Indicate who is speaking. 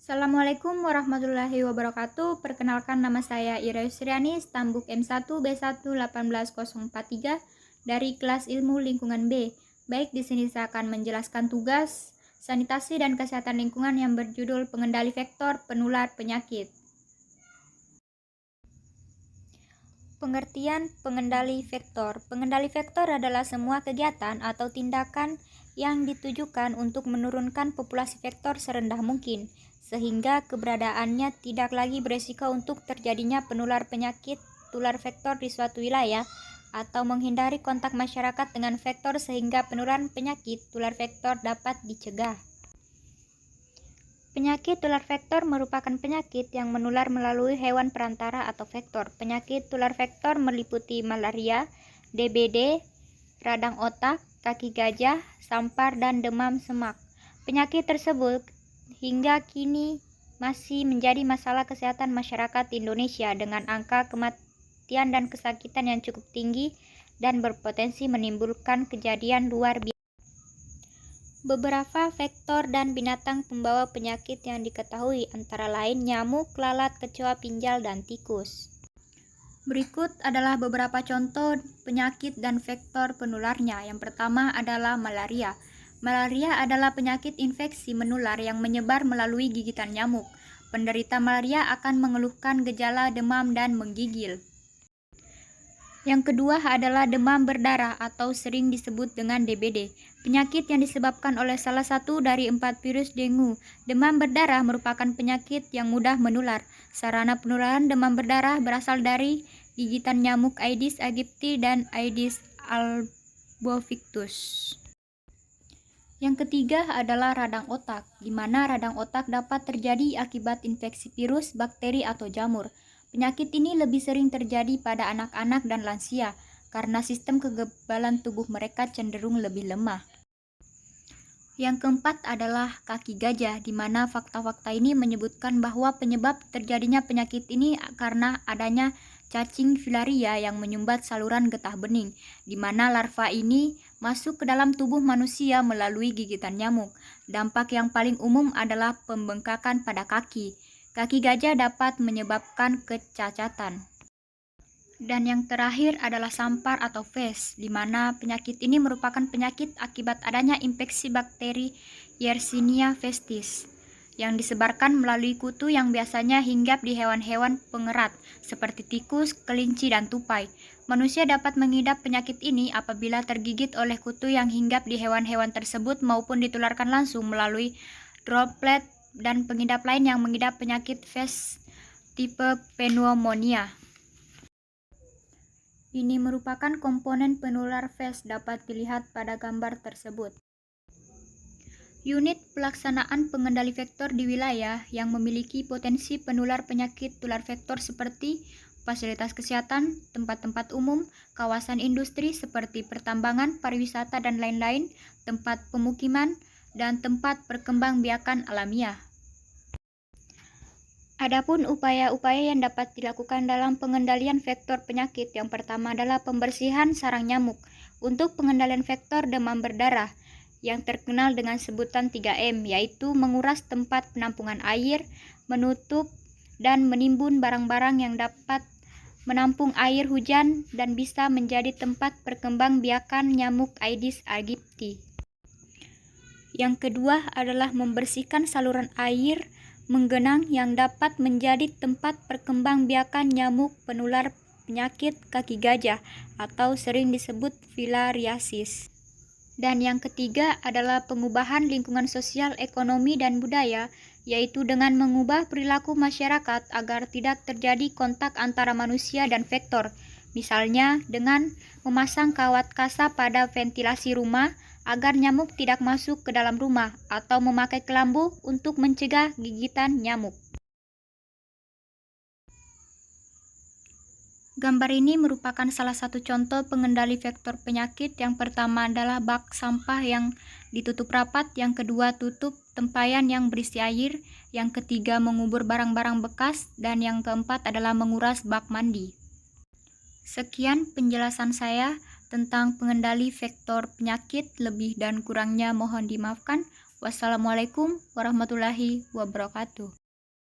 Speaker 1: Assalamualaikum warahmatullahi wabarakatuh. Perkenalkan, nama saya Ira Yusriani, Stambuk M1B1184043 dari kelas Ilmu Lingkungan B. Baik, di sini saya akan menjelaskan tugas sanitasi dan kesehatan lingkungan yang berjudul Pengendali Vektor Penular Penyakit. Pengertian pengendali vektor. Pengendali vektor adalah semua kegiatan atau tindakan yang ditujukan untuk menurunkan populasi vektor serendah mungkin, sehingga keberadaannya tidak lagi beresiko untuk terjadinya penular penyakit tular vektor di suatu wilayah, atau menghindari kontak masyarakat dengan vektor sehingga penularan penyakit tular vektor dapat dicegah. Penyakit tular vektor merupakan penyakit yang menular melalui hewan perantara atau vektor. Penyakit tular vektor meliputi malaria, DBD, radang otak, kaki gajah, sampar, dan demam semak. Penyakit tersebut hingga kini masih menjadi masalah kesehatan masyarakat Indonesia dengan angka kematian dan kesakitan yang cukup tinggi dan berpotensi menimbulkan kejadian luar biasa. Beberapa vektor dan binatang pembawa penyakit yang diketahui antara lain nyamuk, lalat, kecoa, pinjal, dan tikus. Berikut adalah beberapa contoh penyakit dan vektor penularnya. Yang pertama adalah malaria. Malaria adalah penyakit infeksi menular yang menyebar melalui gigitan nyamuk. Penderita malaria akan mengeluhkan gejala demam dan menggigil. Yang kedua adalah demam berdarah atau sering disebut dengan DBD, penyakit yang disebabkan oleh salah satu dari 4 virus dengue. Demam berdarah merupakan penyakit yang mudah menular. Sarana penularan demam berdarah berasal dari gigitan nyamuk Aedes aegypti dan Aedes albopictus. Yang ketiga adalah radang otak, di mana radang otak dapat terjadi akibat infeksi virus, bakteri, atau jamur. Penyakit ini lebih sering terjadi pada anak-anak dan lansia karena sistem kekebalan tubuh mereka cenderung lebih lemah. Yang keempat adalah kaki gajah, di mana fakta-fakta ini menyebutkan bahwa penyebab terjadinya penyakit ini karena adanya cacing filaria yang menyumbat saluran getah bening, di mana larva ini masuk ke dalam tubuh manusia melalui gigitan nyamuk. Dampak yang paling umum adalah pembengkakan pada kaki. Kaki gajah dapat menyebabkan kecacatan. Dan yang terakhir adalah sampar atau fes, di mana penyakit ini merupakan penyakit akibat adanya infeksi bakteri Yersinia pestis yang disebarkan melalui kutu yang biasanya hinggap di hewan-hewan pengerat seperti tikus, kelinci, dan tupai. Manusia dapat mengidap penyakit ini apabila tergigit oleh kutu yang hinggap di hewan-hewan tersebut maupun ditularkan langsung melalui droplet dan pengidap lain yang mengidap penyakit fes tipe pneumonia. Ini merupakan komponen penular fes, dapat dilihat pada gambar tersebut. Unit pelaksanaan pengendali vektor di wilayah yang memiliki potensi penular penyakit tular vektor seperti fasilitas kesehatan, tempat-tempat umum, kawasan industri seperti pertambangan, pariwisata, dan lain-lain, tempat pemukiman, dan tempat perkembangbiakan alamiah. Adapun upaya-upaya yang dapat dilakukan dalam pengendalian vektor penyakit, yang pertama adalah pembersihan sarang nyamuk. Untuk pengendalian vektor demam berdarah, yang terkenal dengan sebutan 3M, yaitu menguras tempat penampungan air, menutup dan menimbun barang-barang yang dapat menampung air hujan dan bisa menjadi tempat perkembangbiakan nyamuk Aedes aegypti. Yang kedua adalah membersihkan saluran air menggenang yang dapat menjadi tempat perkembangbiakan nyamuk penular penyakit kaki gajah atau sering disebut filariasis. Dan yang ketiga adalah pengubahan lingkungan sosial, ekonomi, dan budaya, yaitu dengan mengubah perilaku masyarakat agar tidak terjadi kontak antara manusia dan vektor, misalnya dengan memasang kawat kasa pada ventilasi rumah agar nyamuk tidak masuk ke dalam rumah, atau memakai kelambu untuk mencegah gigitan nyamuk. Gambar ini merupakan salah satu contoh pengendali vektor penyakit. Yang pertama adalah bak sampah yang ditutup rapat, yang kedua tutup tempayan yang berisi air, yang ketiga mengubur barang-barang bekas, dan yang keempat adalah menguras bak mandi. Sekian penjelasan saya tentang pengendali vektor penyakit, lebih dan kurangnya mohon dimaafkan. Wassalamualaikum warahmatullahi wabarakatuh.